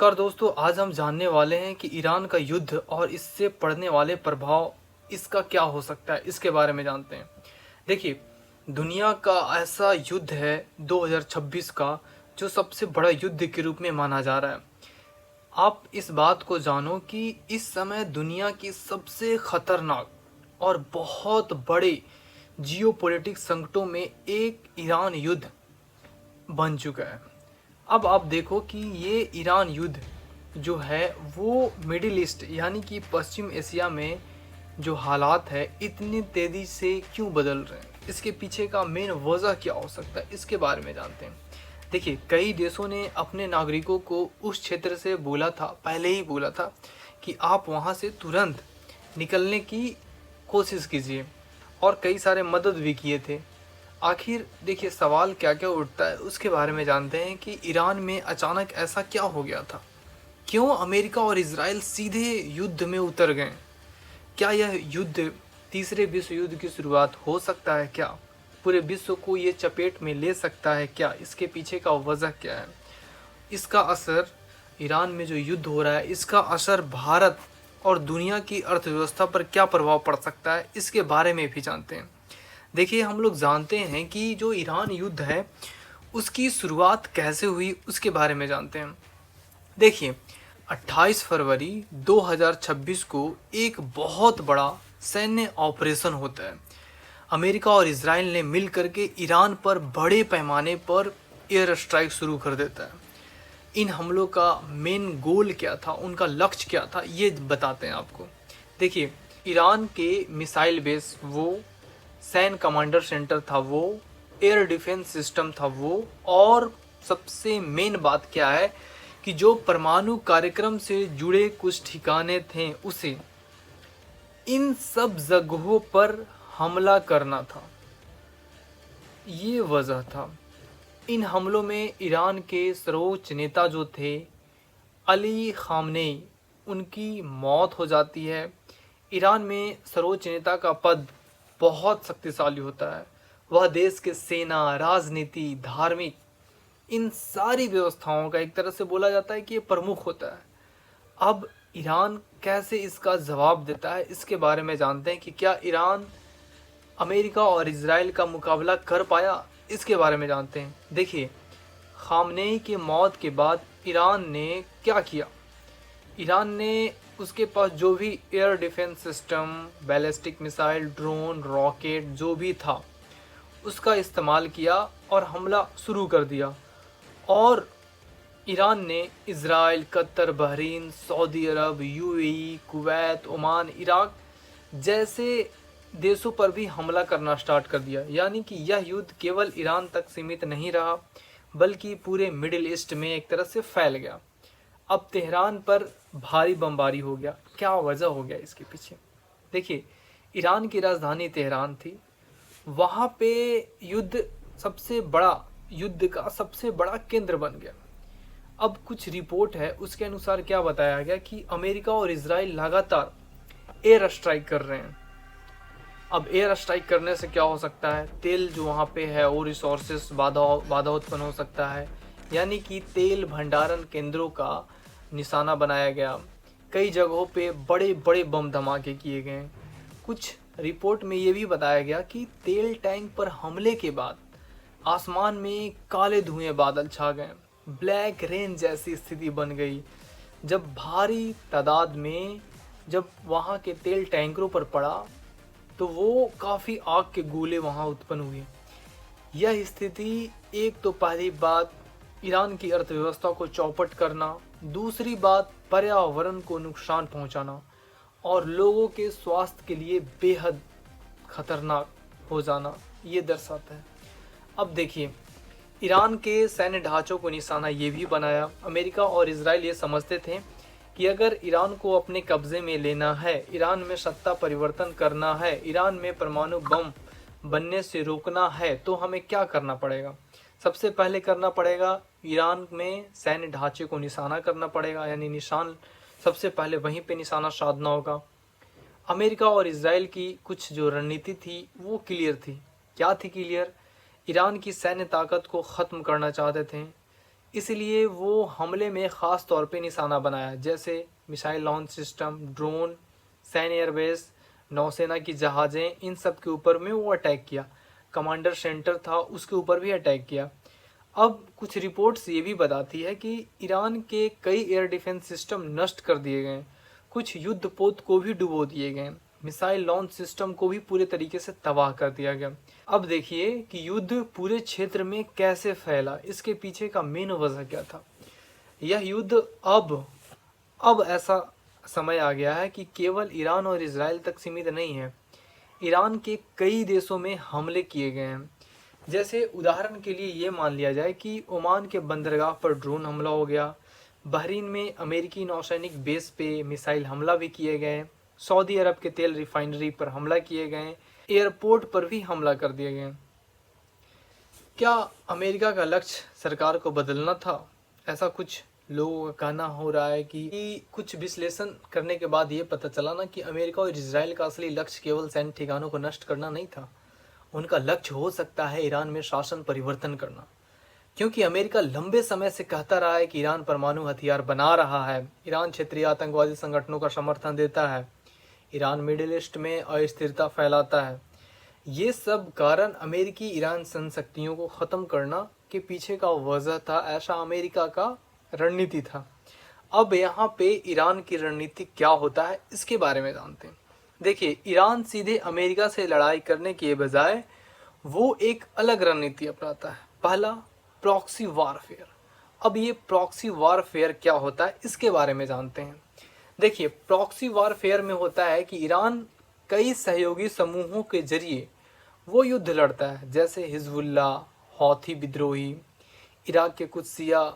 नमस्कार दोस्तों, आज हम जानने वाले हैं कि ईरान का युद्ध और इससे पड़ने वाले प्रभाव इसका क्या हो सकता है, इसके बारे में जानते हैं। देखिए, दुनिया का ऐसा युद्ध है 2026 का जो सबसे बड़ा युद्ध के रूप में माना जा रहा है। आप इस बात को जानो कि इस समय दुनिया की सबसे खतरनाक और बहुत बड़े जियोपॉलिटिक्स संकटों में एक ईरान युद्ध बन चुका है। अब आप देखो कि ये ईरान युद्ध जो है वो मिडिल ईस्ट यानी कि पश्चिम एशिया में जो हालात है इतनी तेज़ी से क्यों बदल रहे हैं, इसके पीछे का मेन वजह क्या हो सकता है, इसके बारे में जानते हैं। देखिए, कई देशों ने अपने नागरिकों को उस क्षेत्र से बोला था, पहले ही बोला था कि आप वहाँ से तुरंत निकलने की कोशिश कीजिए और कई सारे मदद भी किए थे। आखिर देखिए, सवाल क्या क्या उठता है उसके बारे में जानते हैं कि ईरान में अचानक ऐसा क्या हो गया था। क्यों अमेरिका और इजराइल सीधे युद्ध में उतर गए? क्या यह युद्ध तीसरे विश्व युद्ध की शुरुआत हो सकता है? क्या पूरे विश्व को ये चपेट में ले सकता है? क्या इसके पीछे का वजह क्या है? इसका असर, ईरान में जो युद्ध हो रहा है इसका असर भारत और दुनिया की अर्थव्यवस्था पर क्या प्रभाव पड़ सकता है, इसके बारे में भी जानते हैं। देखिए, हम लोग जानते हैं कि जो ईरान युद्ध है उसकी शुरुआत कैसे हुई, उसके बारे में जानते हैं। देखिए, 28 फरवरी 2026 को एक बहुत बड़ा सैन्य ऑपरेशन होता है। अमेरिका और इजराइल ने मिल करके ईरान पर बड़े पैमाने पर एयर स्ट्राइक शुरू कर देता है। इन हमलों का मेन गोल क्या था, उनका लक्ष्य क्या था, ये बताते हैं आपको। देखिए, ईरान के मिसाइल बेस, वो सैन्य कमांडर सेंटर था, वो एयर डिफेंस सिस्टम था वो, और सबसे मेन बात क्या है कि जो परमाणु कार्यक्रम से जुड़े कुछ ठिकाने थे उसे, इन सब जगहों पर हमला करना था, ये वजह था। इन हमलों में ईरान के सर्वोच्च नेता जो थे अली खामनेई, उनकी मौत हो जाती है। ईरान में सर्वोच्च नेता का पद बहुत शक्तिशाली होता है। वह देश के सेना, राजनीति, धार्मिक, इन सारी व्यवस्थाओं का एक तरह से बोला जाता है कि ये प्रमुख होता है। अब ईरान कैसे इसका जवाब देता है, इसके बारे में जानते हैं कि क्या ईरान अमेरिका और इजराइल का मुकाबला कर पाया, इसके बारे में जानते हैं। देखिए, खामनेई की मौत के बाद ईरान ने क्या किया। ईरान ने उसके पास जो भी air defence system, ballistic missile, drone, rocket जो भी था उसका इस्तेमाल किया और हमला शुरू कर दिया। और ईरान ने इजराइल, कतर, बहरीन, सऊदी अरब, यूएई, कुवैत, ओमान, इराक जैसे देशों पर भी हमला करना स्टार्ट कर दिया। यानी कि यह युद्ध केवल ईरान तक सीमित नहीं रहा बल्कि पूरे मिडिल ईस्ट में एक तरह से फैल गया। अब तेहरान पर भारी बमबारी हो गया। क्या वजह हो गया इसके पीछे? देखिए, ईरान की राजधानी तेहरान थी, वहाँ पे युद्ध का सबसे बड़ा केंद्र बन गया। अब कुछ रिपोर्ट है, उसके अनुसार क्या बताया गया कि अमेरिका और इजराइल लगातार एयर स्ट्राइक कर रहे हैं। अब एयर स्ट्राइक करने से क्या हो सकता है, तेल जो वहाँ पे है वो रिसोर्सेस बाधा उत्पन्न हो सकता है। यानी कि तेल भंडारण केंद्रों का निशाना बनाया गया। कई जगहों पे बड़े बड़े बम धमाके किए गए। कुछ रिपोर्ट में ये भी बताया गया कि तेल टैंक पर हमले के बाद आसमान में काले धुएं बादल छा गए, ब्लैक रेन जैसी स्थिति बन गई। जब भारी तादाद में जब वहाँ के तेल टैंकरों पर पड़ा तो वो काफ़ी आग के गोले वहाँ उत्पन्न हुए। यह स्थिति, एक तो पहली बात ईरान की अर्थव्यवस्था को चौपट करना, दूसरी बात पर्यावरण को नुकसान पहुँचाना और लोगों के स्वास्थ्य के लिए बेहद खतरनाक हो जाना, ये दर्शाता है। अब देखिए, ईरान के सैन्य ढांचों को निशाना ये भी बनाया। अमेरिका और इजराइल ये समझते थे कि अगर ईरान को अपने कब्जे में लेना है, ईरान में सत्ता परिवर्तन करना है, ईरान में परमाणु बम बनने से रोकना है, तो हमें क्या करना पड़ेगा? सबसे पहले करना पड़ेगा ईरान में सैन्य ढांचे को निशाना करना पड़ेगा, यानी निशान सबसे पहले वहीं पे निशाना साधना होगा। अमेरिका और इजराइल की कुछ जो रणनीति थी वो क्लियर थी। क्या थी क्लियर? ईरान की सैन्य ताकत को ख़त्म करना चाहते थे। इसलिए वो हमले में ख़ास तौर पे निशाना बनाया, जैसे मिसाइल लॉन्च सिस्टम, ड्रोन, सैन्य एयरबेस, नौसेना की जहाज़ें, इन सब के ऊपर में वो अटैक किया। कमांडर सेंटर था, उसके ऊपर भी अटैक किया। अब कुछ रिपोर्ट्स ये भी बताती है कि ईरान के कई एयर डिफेंस सिस्टम नष्ट कर दिए गए, कुछ युद्धपोत को भी डुबो दिए गए, मिसाइल लॉन्च सिस्टम को भी पूरे तरीके से तबाह कर दिया गया। अब देखिए कि युद्ध पूरे क्षेत्र में कैसे फैला, इसके पीछे का मेन वजह क्या था। यह युद्ध अब ऐसा समय आ गया है कि केवल ईरान और इजराइल तक सीमित नहीं है। ईरान के कई देशों में हमले किए गए हैं। जैसे उदाहरण के लिए ये मान लिया जाए कि ओमान के बंदरगाह पर ड्रोन हमला हो गया, बहरीन में अमेरिकी नौसैनिक बेस पे मिसाइल हमला भी किए गए, सऊदी अरब के तेल रिफाइनरी पर हमला किए गए, एयरपोर्ट पर भी हमला कर दिए गए। क्या अमेरिका का लक्ष्य सरकार को बदलना था? ऐसा कुछ लोगों का कहना हो रहा है कि कुछ विश्लेषण करने के बाद ये पता चला ना कि अमेरिका और इजराइल का असली लक्ष्य केवल सैन्य ठिकानों को नष्ट करना नहीं था। उनका लक्ष्य हो सकता है ईरान में शासन परिवर्तन करना, क्योंकि अमेरिका लंबे समय से कहता रहा है कि ईरान परमाणु हथियार बना रहा है, ईरान क्षेत्रीय आतंकवादी संगठनों का समर्थन देता है, ईरान मिडिल ईस्ट में अस्थिरता फैलाता है। ये सब कारण अमेरिकी ईरान संशक्तियों को ख़त्म करना के पीछे का वजह था, ऐसा अमेरिका का रणनीति था। अब यहाँ पे ईरान की रणनीति क्या होता है इसके बारे में जानते हैं। देखिए, ईरान सीधे अमेरिका से लड़ाई करने के बजाय वो एक अलग रणनीति अपनाता है। पहला, प्रॉक्सी वारफेयर। अब ये प्रॉक्सी वारफेयर क्या होता है इसके बारे में जानते हैं। देखिए, प्रॉक्सी वारफेयर में होता है कि ईरान कई सहयोगी समूहों के जरिए वो युद्ध लड़ता है, जैसे हिजबुल्ला, हौथी विद्रोही, इराक के कुछ शिया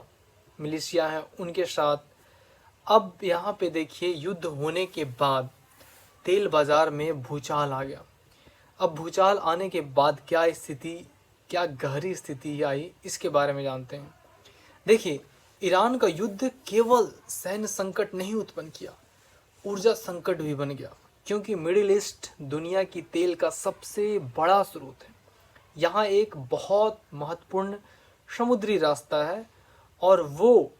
मिलिशिया हैं उनके साथ। अब यहाँ पे देखिए, युद्ध होने के बाद तेल बाज़ार में भूचाल आ गया। अब भूचाल आने के बाद क्या गहरी स्थिति आई इसके बारे में जानते हैं। देखिए, ईरान का युद्ध केवल सैन्य संकट नहीं उत्पन्न किया, ऊर्जा संकट भी बन गया, क्योंकि मिडिल ईस्ट दुनिया की तेल का सबसे बड़ा स्रोत है। यहाँ एक बहुत महत्वपूर्ण समुद्री रास्ता है और वो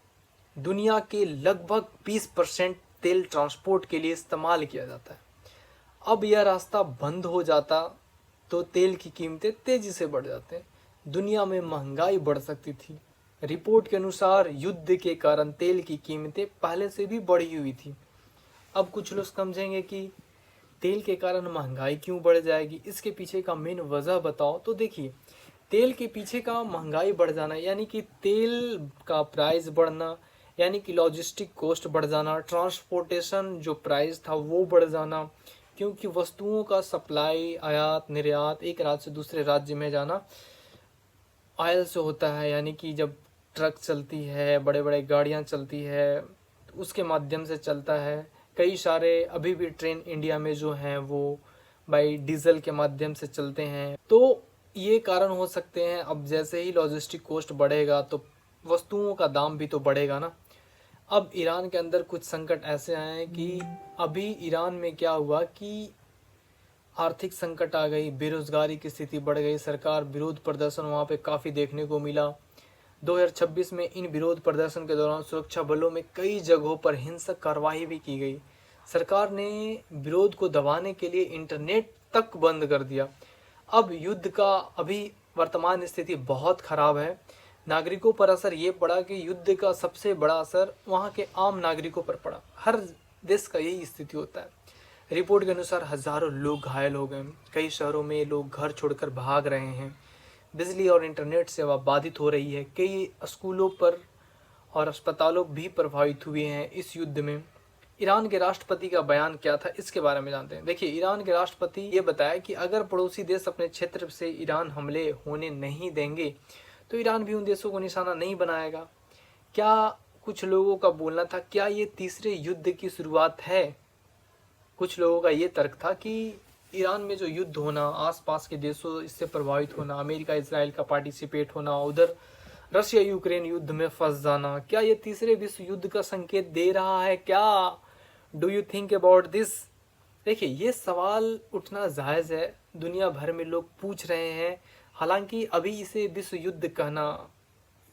दुनिया के लगभग 20% तेल ट्रांसपोर्ट के लिए इस्तेमाल किया जाता है। अब यह रास्ता बंद हो जाता तो तेल की कीमतें तेज़ी से बढ़ जाते, दुनिया में महंगाई बढ़ सकती थी। रिपोर्ट के अनुसार युद्ध के कारण तेल की कीमतें पहले से भी बढ़ी हुई थी। अब कुछ लोग समझेंगे कि तेल के कारण महंगाई क्यों बढ़ जाएगी, इसके पीछे का मेन वजह बताओ। तो देखिए, तेल के पीछे का महंगाई बढ़ जाना यानी कि तेल का प्राइस बढ़ना, यानी कि लॉजिस्टिक कॉस्ट बढ़ जाना, ट्रांसपोर्टेशन जो प्राइस था वो बढ़ जाना, क्योंकि वस्तुओं का सप्लाई, आयात निर्यात एक राज्य से दूसरे राज्य में जाना ऑयल से होता है। यानी कि जब ट्रक चलती है, बड़े बड़े गाड़ियाँ चलती है, तो उसके माध्यम से चलता है। कई सारे अभी भी ट्रेन इंडिया में जो हैं वो बाई डीजल के माध्यम से चलते हैं। तो ये कारण हो सकते हैं। अब जैसे ही लॉजिस्टिक कॉस्ट बढ़ेगा तो वस्तुओं का दाम भी तो बढ़ेगा ना। अब ईरान के अंदर कुछ संकट ऐसे आए हैं कि अभी ईरान में क्या हुआ कि आर्थिक संकट आ गई, बेरोजगारी की स्थिति बढ़ गई, सरकार विरोध प्रदर्शन वहाँ पे काफ़ी देखने को मिला। 2026 में इन विरोध प्रदर्शन के दौरान सुरक्षा बलों में कई जगहों पर हिंसक कार्रवाई भी की गई। सरकार ने विरोध को दबाने के लिए इंटरनेट तक बंद कर दिया। अब युद्ध का अभी वर्तमान स्थिति बहुत ख़राब है। नागरिकों पर असर ये पड़ा कि युद्ध का सबसे बड़ा असर वहाँ के आम नागरिकों पर पड़ा। हर देश का यही स्थिति होता है। रिपोर्ट के अनुसार हज़ारों लोग घायल हो गए, कई शहरों में लोग घर छोड़कर भाग रहे हैं, बिजली और इंटरनेट सेवा बाधित हो रही है, कई स्कूलों पर और अस्पतालों भी प्रभावित हुए हैं इस युद्ध में। ईरान के राष्ट्रपति का बयान क्या था इसके बारे में जानते हैं। देखिए, ईरान के राष्ट्रपति ये बताया कि अगर पड़ोसी देश अपने क्षेत्र से ईरान हमले होने नहीं देंगे तो ईरान भी उन देशों को निशाना नहीं बनाएगा। क्या कुछ लोगों का बोलना था, क्या ये तीसरे युद्ध की शुरुआत है? कुछ लोगों का ये तर्क था कि ईरान में जो युद्ध होना, आसपास के देशों इससे प्रभावित होना, अमेरिका इसराइल का पार्टिसिपेट होना, उधर रशिया यूक्रेन युद्ध में फंस जाना, क्या ये तीसरे विश्व युद्ध का संकेत दे रहा है? क्या do you think about this? देखिए, ये सवाल उठना जायज़ है, दुनिया भर में लोग पूछ रहे हैं। हालांकि अभी इसे विश्व युद्ध कहना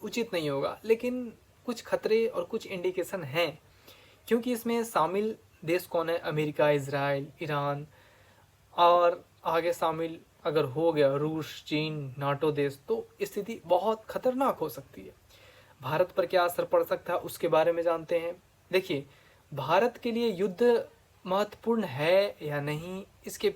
उचित नहीं होगा, लेकिन कुछ खतरे और कुछ इंडिकेशन हैं, क्योंकि इसमें शामिल देश कौन है? अमेरिका, इजराइल, ईरान, और आगे शामिल अगर हो गया रूस, चीन, नाटो देश, तो स्थिति बहुत खतरनाक हो सकती है। भारत पर क्या असर पड़ सकता है उसके बारे में जानते हैं। देखिए, भारत के लिए युद्ध महत्वपूर्ण है या नहीं, इसके